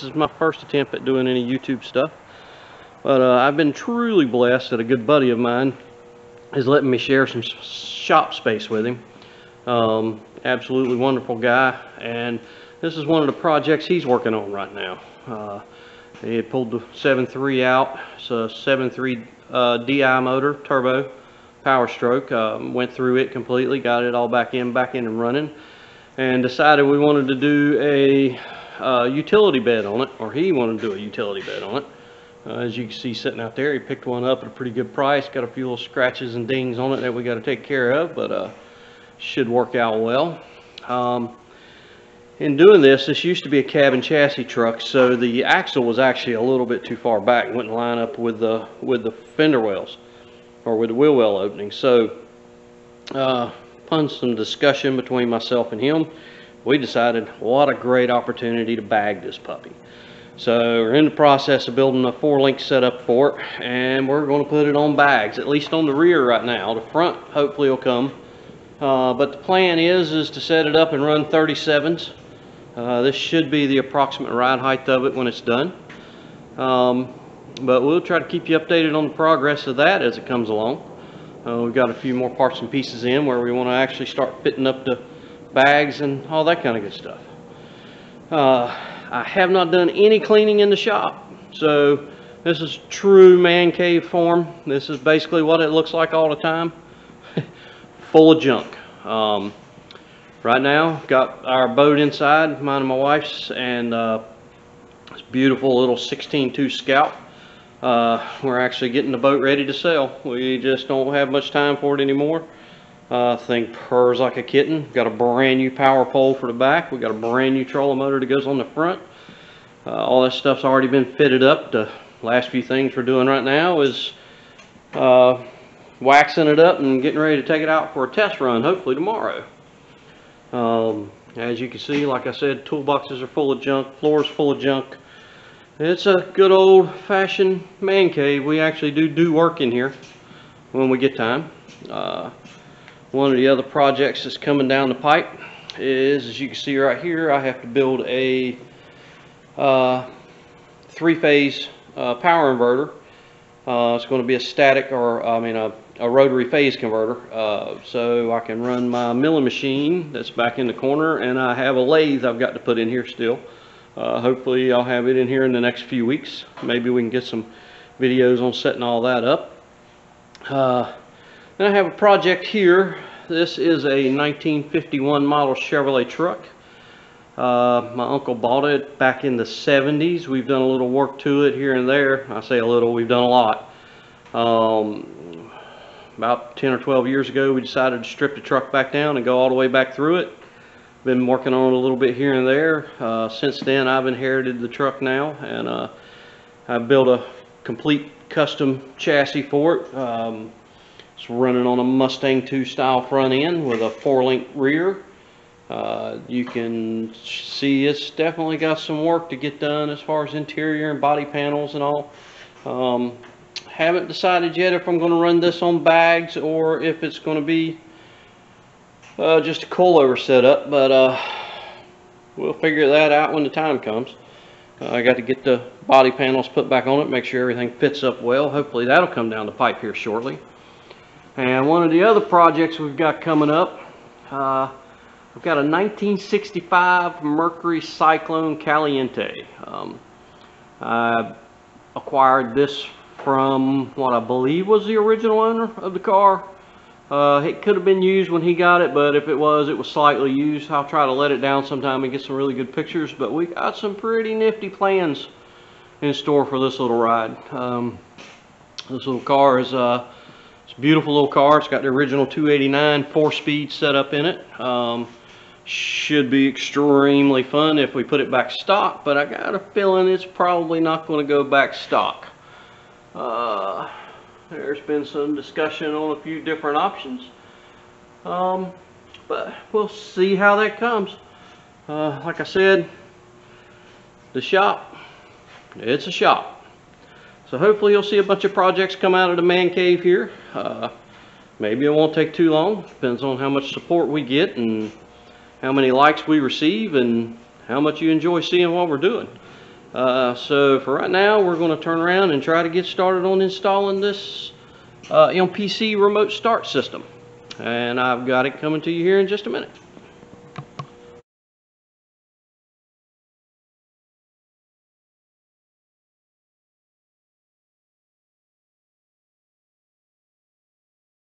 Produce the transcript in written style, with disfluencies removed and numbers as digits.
This is my first attempt at doing any YouTube stuff, but I've been truly blessed that a good buddy of mine is letting me share some shop space with him. Absolutely wonderful guy, and this is one of the projects he's working on right now. He had pulled the 7.3 out. It's a 7.3 DI motor, turbo, power stroke. Went through it completely, got it all back in and running, and decided we wanted to do a utility bed on it, or he wanted to do a utility bed on it. As you can see sitting out there, he picked one up at a pretty good price. Got a few little scratches and dings on it that we got to take care of, but should work out well. In doing this used to be a cab and chassis truck, so the axle was actually a little bit too far back. It wouldn't line up with the fender wells or with the wheel well opening. So upon some discussion between myself and him, we decided what a great opportunity to bag this puppy. So we're in the process of building a 4-link setup for it, and we're going to put it on bags, at least on the rear right now. The front hopefully will come, but the plan is to set it up and run 37s. This should be the approximate ride height of it when it's done, but we'll try to keep you updated on the progress of that as it comes along. We've got a few more parts and pieces in where we want to actually start fitting up the bags and all that kind of good stuff. I have not done any cleaning in the shop, so this is true man cave form. This is basically what it looks like all the time. Full of junk. Right now, got our boat inside, mine and my wife's, and this beautiful little 16.2 Scout. We're actually getting the boat ready to sell. We just don't have much time for it anymore. Thing purrs like a kitten. Got a brand new power pole for the back. We got a brand new trolling motor that goes on the front. All that stuff's already been fitted up. The last few things we're doing right now is waxing it up and getting ready to take it out for a test run, hopefully tomorrow. As you can see, like I said, toolboxes are full of junk, floors full of junk. It's a good old-fashioned man cave. We actually do work in here when we get time. One of the other projects that's coming down the pipe is, as you can see right here, I have to build a 3-phase power inverter. It's going to be a static, or a rotary phase converter, so I can run my milling machine that's back in the corner, and I have a lathe I've got to put in here still. Hopefully I'll have it in here in the next few weeks. Maybe we can get some videos on setting all that up. Then I have a project here. This is a 1951 model Chevrolet truck. My uncle bought it back in the 70s. We've done a little work to it here and there. I say a little, we've done a lot. About 10 or 12 years ago, we decided to strip the truck back down and go all the way back through it. Been working on it a little bit here and there. Since then, I've inherited the truck now, and I've built a complete custom chassis for it. It's running on a Mustang 2 style front end with a 4-link rear. You can see it's definitely got some work to get done as far as interior and body panels and all. Haven't decided yet if I'm going to run this on bags or if it's going to be just a coilover setup, but we'll figure that out when the time comes. I got to get the body panels put back on it, make sure everything fits up well. Hopefully that'll come down the pipe here shortly. And one of the other projects we've got coming up, I've got a 1965 Mercury Cyclone Caliente. I acquired this from what I believe was the original owner of the car. It could have been used when he got it, but if it was slightly used. I'll try to let it down sometime and get some really good pictures, but we got some pretty nifty plans in store for this little ride. This little car is it's a beautiful little car. It's got the original 289 4-speed setup in it. Should be extremely fun if we put it back stock, but I got a feeling it's probably not going to go back stock. There's been some discussion on a few different options, but we'll see how that comes. Like I said, the shop, it's a shop. So hopefully you'll see a bunch of projects come out of the man cave here. Maybe it won't take too long. Depends on how much support we get and how many likes we receive and how much you enjoy seeing what we're doing. So for right now, we're going to turn around and try to get started on installing this MPC remote start system. And I've got it coming to you here in just a minute.